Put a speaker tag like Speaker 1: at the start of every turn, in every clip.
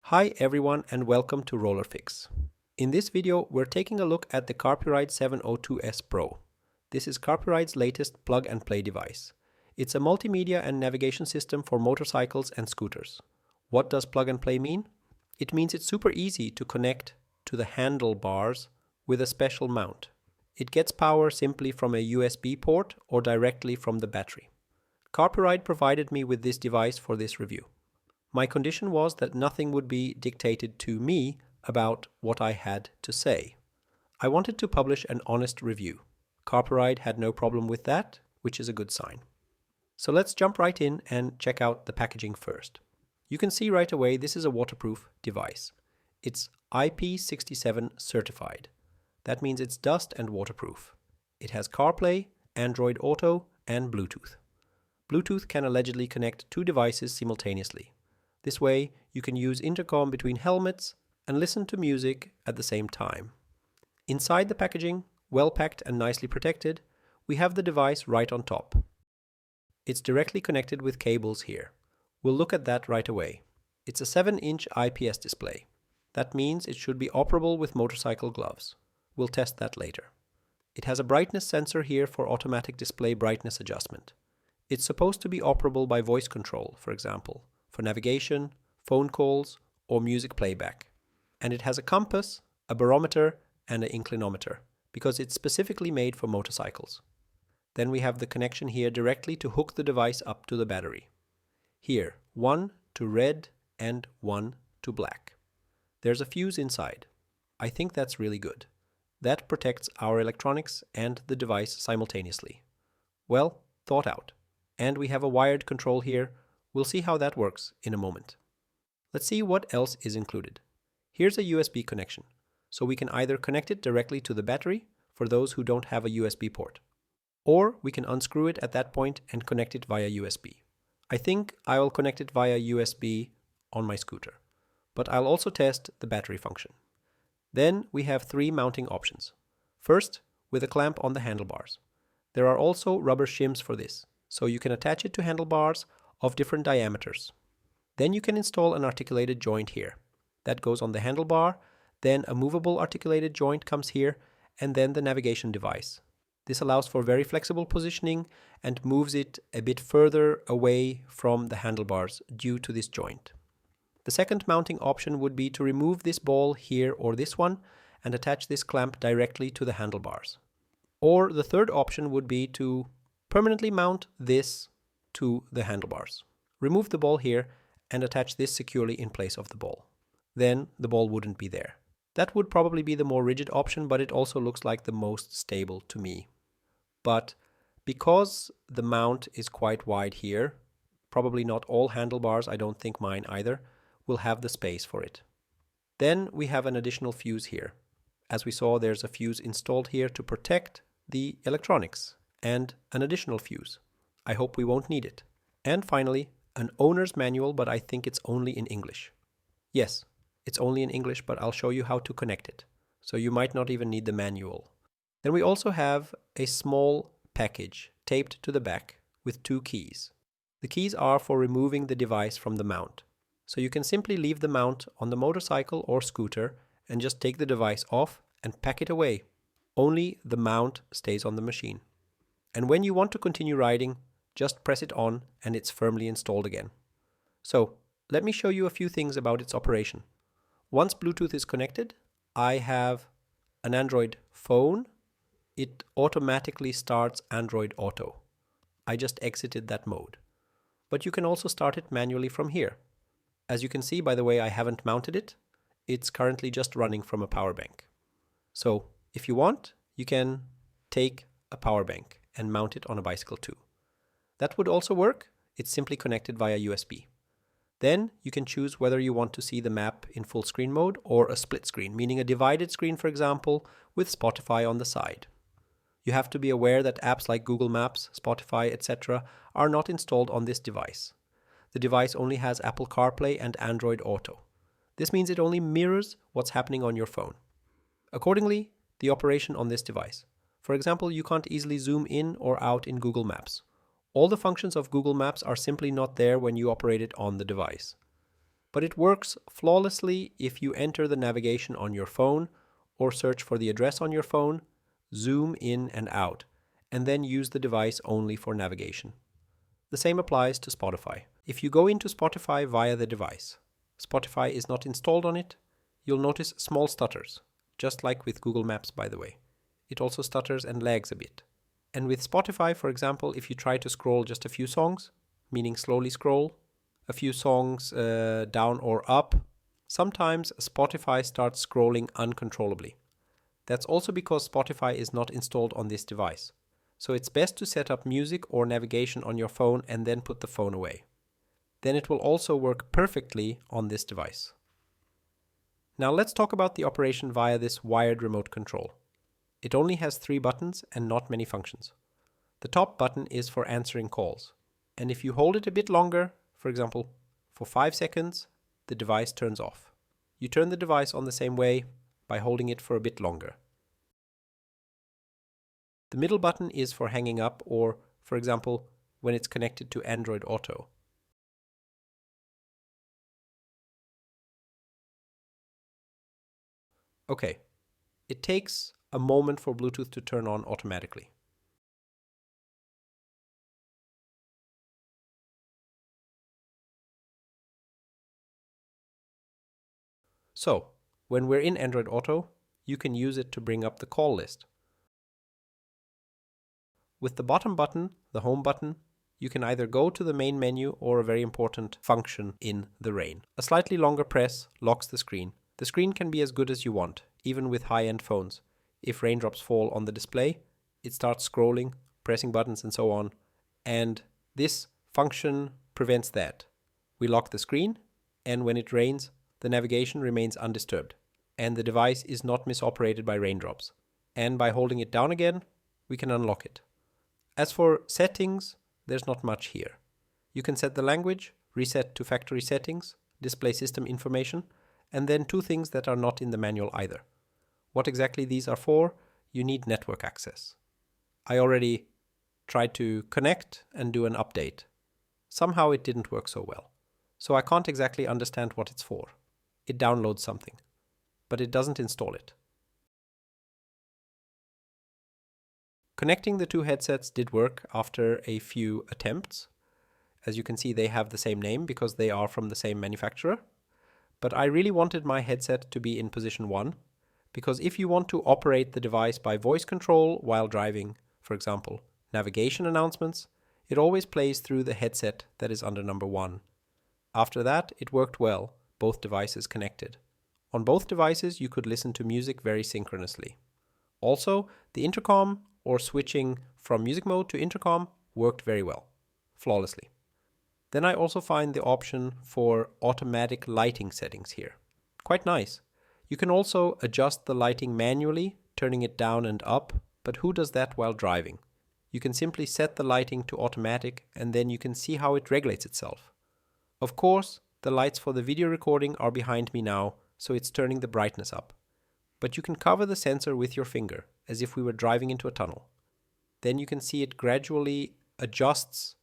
Speaker 1: Hi everyone and welcome to RollerFix. In this video we're taking a look at the Carpuride 702S Pro. This is Carpuride's latest plug-and-play device. It's a multimedia and navigation system for motorcycles and scooters. What does plug-and-play mean? It means it's super easy to connect to the handlebars with a special mount. It gets power simply from a USB port or directly from the battery. Carpuride provided me with this device for this review. My condition was that nothing would be dictated to me about what I had to say. I wanted to publish an honest review. Carpuride had no problem with that, which is a good sign. So let's jump right in and check out the packaging first. You can see right away this is a waterproof device. It's IP67 certified. That means it's dust and waterproof. It has CarPlay, Android Auto, and Bluetooth. Bluetooth can allegedly connect two devices simultaneously. This way, you can use intercom between helmets and listen to music at the same time. Inside the packaging, well packed and nicely protected, we have the device right on top. It's directly connected with cables here. We'll look at that right away. It's a 7-inch IPS display. That means it should be operable with motorcycle gloves. We'll test that later. It has a brightness sensor here for automatic display brightness adjustment. It's supposed to be operable by voice control, for example, for navigation, phone calls, or music playback. And it has a compass, a barometer, and an inclinometer, because it's specifically made for motorcycles. Then we have the connection here directly to hook the device up to the battery. Here, one to red and one to black. There's a fuse inside. I think that's really good. That protects our electronics and the device simultaneously. Well, thought out. And we have a wired control here. We'll see how that works in a moment. Let's see what else is included. Here's a USB connection, so we can either connect it directly to the battery for those who don't have a USB port, or we can unscrew it at that point and connect it via USB. I think I will connect it via USB on my scooter, but I'll also test the battery function. Then we have three mounting options. First, with a clamp on the handlebars. There are also rubber shims for this, so you can attach it to handlebars of different diameters. Then you can install an articulated joint here. That goes on the handlebar, then a movable articulated joint comes here, and then the navigation device. This allows for very flexible positioning and moves it a bit further away from the handlebars due to this joint. The second mounting option would be to remove this ball here or this one and attach this clamp directly to the handlebars. Or the third option would be to permanently mount this to the handlebars. Remove the ball here and attach this securely in place of the ball. Then the ball wouldn't be there. That would probably be the more rigid option, but it also looks like the most stable to me. But because the mount is quite wide here, probably not all handlebars, I don't think mine either, will have the space for it. Then we have an additional fuse here. As we saw, there's a fuse installed here to protect the electronics, and an additional fuse. I hope we won't need it. And finally, an owner's manual, but I think it's only in English. Yes, it's only in English, but I'll show you how to connect it. So you might not even need the manual. Then we also have a small package taped to the back with two keys. The keys are for removing the device from the mount. So you can simply leave the mount on the motorcycle or scooter and just take the device off and pack it away. Only the mount stays on the machine. And when you want to continue riding, just press it on and it's firmly installed again. So let me show you a few things about its operation. Once Bluetooth is connected, I have an Android phone. It automatically starts Android Auto. I just exited that mode. But you can also start it manually from here. As you can see, by the way, I haven't mounted it. It's currently just running from a power bank. So if you want, you can take a power bank and mount it on a bicycle too. That would also work. It's simply connected via USB. Then you can choose whether you want to see the map in full screen mode or a split screen, meaning a divided screen, for example, with Spotify on the side. You have to be aware that apps like Google Maps, Spotify, etc. are not installed on this device. The device only has Apple CarPlay and Android Auto. This means it only mirrors what's happening on your phone. Accordingly, the operation on this device. For example, you can't easily zoom in or out in Google Maps. All the functions of Google Maps are simply not there when you operate it on the device. but it works flawlessly if you enter the navigation on your phone or search for the address on your phone, zoom in and out, and then use the device only for navigation. The same applies to Spotify. If you go into Spotify via the device, Spotify is not installed on it, you'll notice small stutters, just like with Google Maps, by the way. It also stutters and lags a bit. And with Spotify, for example, if you try to scroll just a few songs, meaning slowly scroll, a few songs down or up, sometimes Spotify starts scrolling uncontrollably. That's also because Spotify is not installed on this device. So it's best to set up music or navigation on your phone and then put the phone away. Then it will also work perfectly on this device. Now let's talk about the operation via this wired remote control. It only has 3 buttons and not many functions. The top button is for answering calls. And if you hold it a bit longer, for example, for 5 seconds, the device turns off. You turn the device on the same way by holding it for a bit longer. The middle button is for hanging up or, for example, when it's connected to Android Auto. Okay, it takes a moment for Bluetooth to turn on automatically. So, when we're in Android Auto, you can use it to bring up the call list. With the bottom button, the home button, you can either go to the main menu or a very important function in the rain. A slightly longer press locks the screen. The screen can be as good as you want, even with high-end phones. If raindrops fall on the display, it starts scrolling, pressing buttons and so on, and this function prevents that. We lock the screen, and when it rains, the navigation remains undisturbed, and the device is not misoperated by raindrops. And by holding it down again, we can unlock it. As for settings, there's not much here. You can set the language, reset to factory settings, display system information, and then 2 things that are not in the manual either. What exactly these are for? You need network access. I already tried to connect and do an update. Somehow it didn't work so well. So I can't exactly understand what it's for. It downloads something, but it doesn't install it. Connecting the 2 headsets did work after a few attempts. As you can see, they have the same name because they are from the same manufacturer. But I really wanted my headset to be in position 1, because if you want to operate the device by voice control while driving, for example, navigation announcements, it always plays through the headset that is under number 1. After that, it worked well, both devices connected. On both devices, you could listen to music very synchronously. Also, the intercom, or switching from music mode to intercom, worked very well, flawlessly. Then I also find the option for automatic lighting settings here. Quite nice. You can also adjust the lighting manually, turning it down and up, but who does that while driving? You can simply set the lighting to automatic and then you can see how it regulates itself. Of course, the lights for the video recording are behind me now, so it's turning the brightness up. But you can cover the sensor with your finger, as if we were driving into a tunnel. Then you can see it gradually adjusts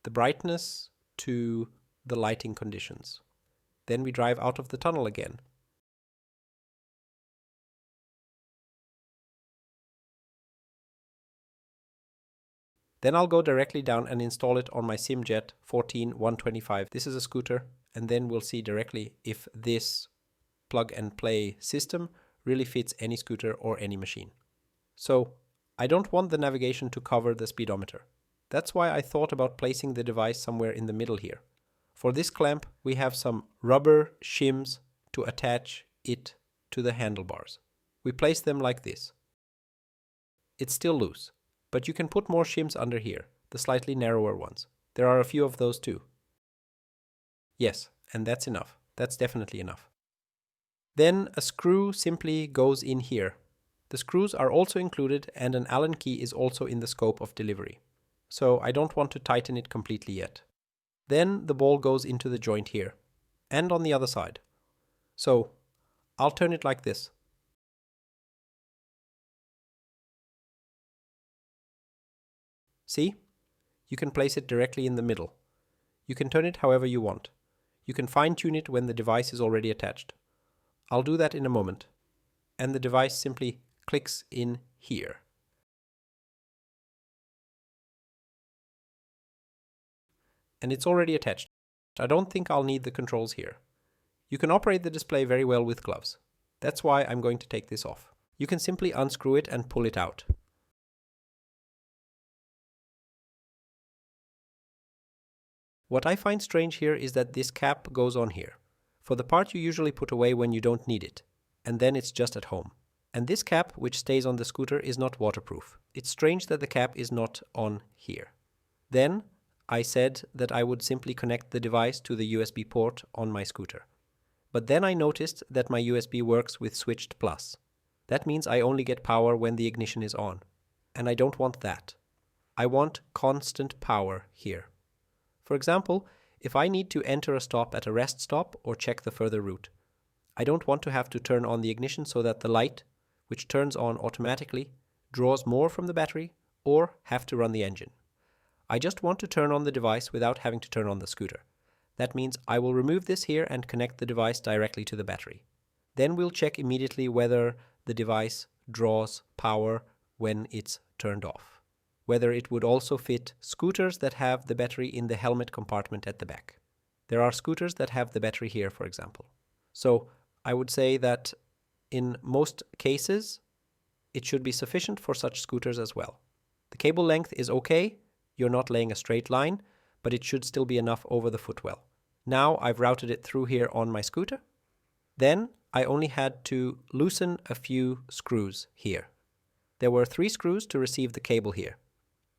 Speaker 1: the brightness to the lighting conditions. Then we drive out of the tunnel again. Then I'll go directly down and install it on my SYM Jet 14125. This is a scooter, and then we'll see directly if this plug and play system really fits any scooter or any machine. So I don't want the navigation to cover the speedometer. That's why I thought about placing the device somewhere in the middle here. For this clamp, we have some rubber shims to attach it to the handlebars. We place them like this. It's still loose, but you can put more shims under here, the slightly narrower ones. There are a few of those too. Yes, and that's enough. That's definitely enough. Then a screw simply goes in here. The screws are also included and an Allen key is also in the scope of delivery. So I don't want to tighten it completely yet. Then the ball goes into the joint here and on the other side. So I'll turn it like this. See? You can place it directly in the middle. You can turn it however you want. You can fine-tune it when the device is already attached. I'll do that in a moment. And the device simply clicks in here. And it's already attached. I don't think I'll need the controls here. You can operate the display very well with gloves. That's why I'm going to take this off. You can simply unscrew it and pull it out. What I find strange here is that this cap goes on here, for the part you usually put away when you don't need it, and then it's just at home. And this cap, which stays on the scooter, is not waterproof. It's strange that the cap is not on here. Then I said that I would simply connect the device to the USB port on my scooter. But then I noticed that my USB works with switched plus. That means I only get power when the ignition is on. And I don't want that. I want constant power here. For example, if I need to enter a stop at a rest stop or check the further route, I don't want to have to turn on the ignition so that the light, which turns on automatically, draws more from the battery or have to run the engine. I just want to turn on the device without having to turn on the scooter. That means I will remove this here and connect the device directly to the battery. Then we'll check immediately whether the device draws power when it's turned off. Whether it would also fit scooters that have the battery in the helmet compartment at the back. There are scooters that have the battery here, for example. So I would say that in most cases, it should be sufficient for such scooters as well. The cable length is okay. You're not laying a straight line, but it should still be enough over the footwell. Now I've routed it through here on my scooter. Then I only had to loosen a few screws here. There were 3 screws to receive the cable here.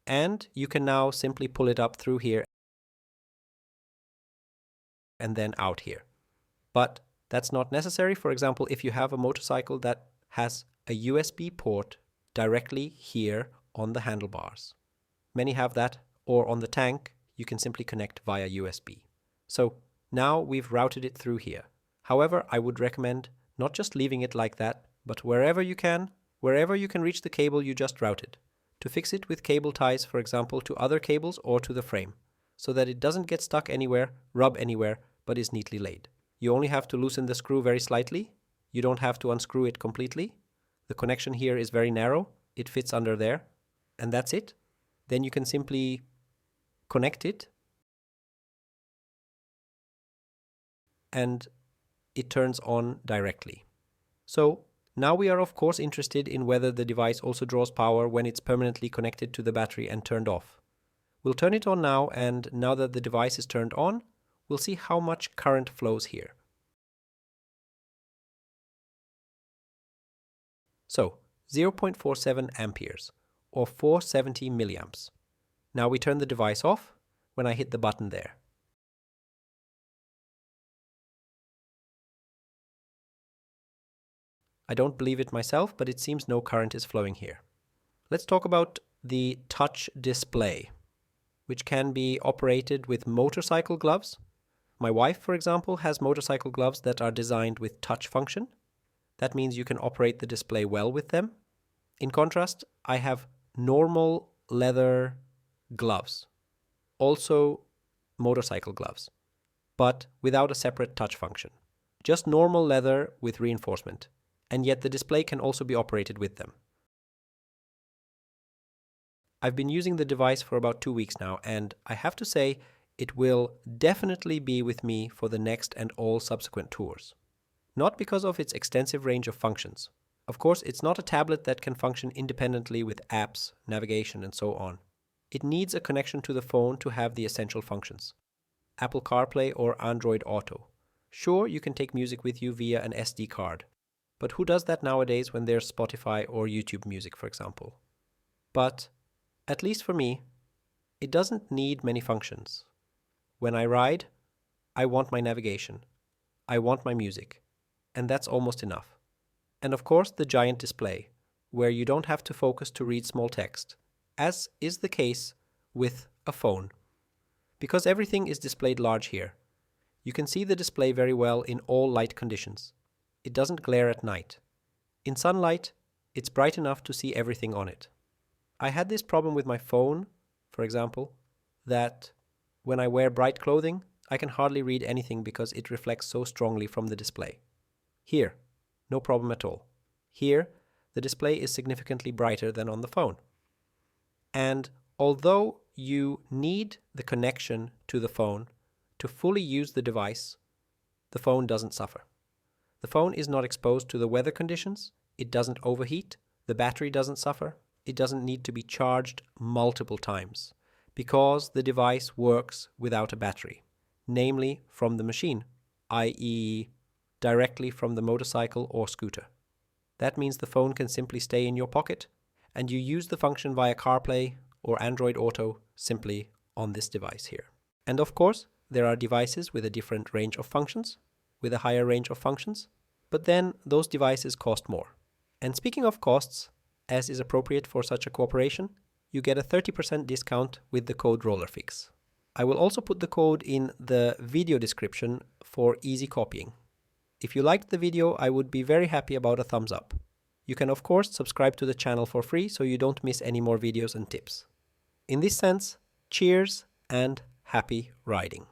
Speaker 1: And you can now simply pull it up through here and then out here. But that's not necessary. For example, if you have a motorcycle that has a USB port directly here on the handlebars. Many have that, or on the tank, you can simply connect via USB. So now we've routed it through here. However, I would recommend not just leaving it like that, but wherever you can reach the cable you just routed, to fix it with cable ties, for example, to other cables or to the frame, so that it doesn't get stuck anywhere, rub anywhere, but is neatly laid. You only have to loosen the screw very slightly. You don't have to unscrew it completely. The connection here is very narrow. It fits under there, and that's it. Then you can simply connect it, and it turns on directly. So now we are of course interested in whether the device also draws power when it's permanently connected to the battery and turned off. We'll turn it on now, and now that the device is turned on, we'll see how much current flows here. So 0.47 amperes or 470 milliamps. Now we turn the device off when I hit the button there. I don't believe it myself, but it seems no current is flowing here. Let's talk about the touch display, which can be operated with motorcycle gloves. My wife, for example, has motorcycle gloves that are designed with touch function. That means you can operate the display well with them. In contrast, I have normal leather gloves, also motorcycle gloves, but without a separate touch function. Just normal leather with reinforcement. And yet the display can also be operated with them. I've been using the device for about 2 weeks now, and I have to say it will definitely be with me for the next and all subsequent tours. Not because of its extensive range of functions. Of course, it's not a tablet that can function independently with apps, navigation, and so on. It needs a connection to the phone to have the essential functions. Apple CarPlay or Android Auto. Sure, you can take music with you via an SD card. But who does that nowadays when there's Spotify or YouTube Music, for example? But, at least for me, it doesn't need many functions. When I ride, I want my navigation. I want my music. And that's almost enough. And of course the giant display, where you don't have to focus to read small text, as is the case with a phone. Because everything is displayed large here. You can see the display very well in all light conditions. It doesn't glare at night. In sunlight, it's bright enough to see everything on it. I had this problem with my phone, for example, that when I wear bright clothing, I can hardly read anything because it reflects so strongly from the display. Here, no problem at all. Here, the display is significantly brighter than on the phone. And although you need the connection to the phone to fully use the device, the phone doesn't suffer. The phone is not exposed to the weather conditions, it doesn't overheat, the battery doesn't suffer, it doesn't need to be charged multiple times, because the device works without a battery, namely from the machine, i.e. directly from the motorcycle or scooter. That means the phone can simply stay in your pocket, and you use the function via CarPlay or Android Auto simply on this device here. And of course, there are devices with a different range of functions, with a higher range of functions, but then those devices cost more. And speaking of costs, as is appropriate for such a cooperation, you get a 30% discount with the code RollerFix. I will also put the code in the video description for easy copying. If you liked the video, I would be very happy about a thumbs up. You can of course subscribe to the channel for free so you don't miss any more videos and tips. In this sense, cheers and happy riding.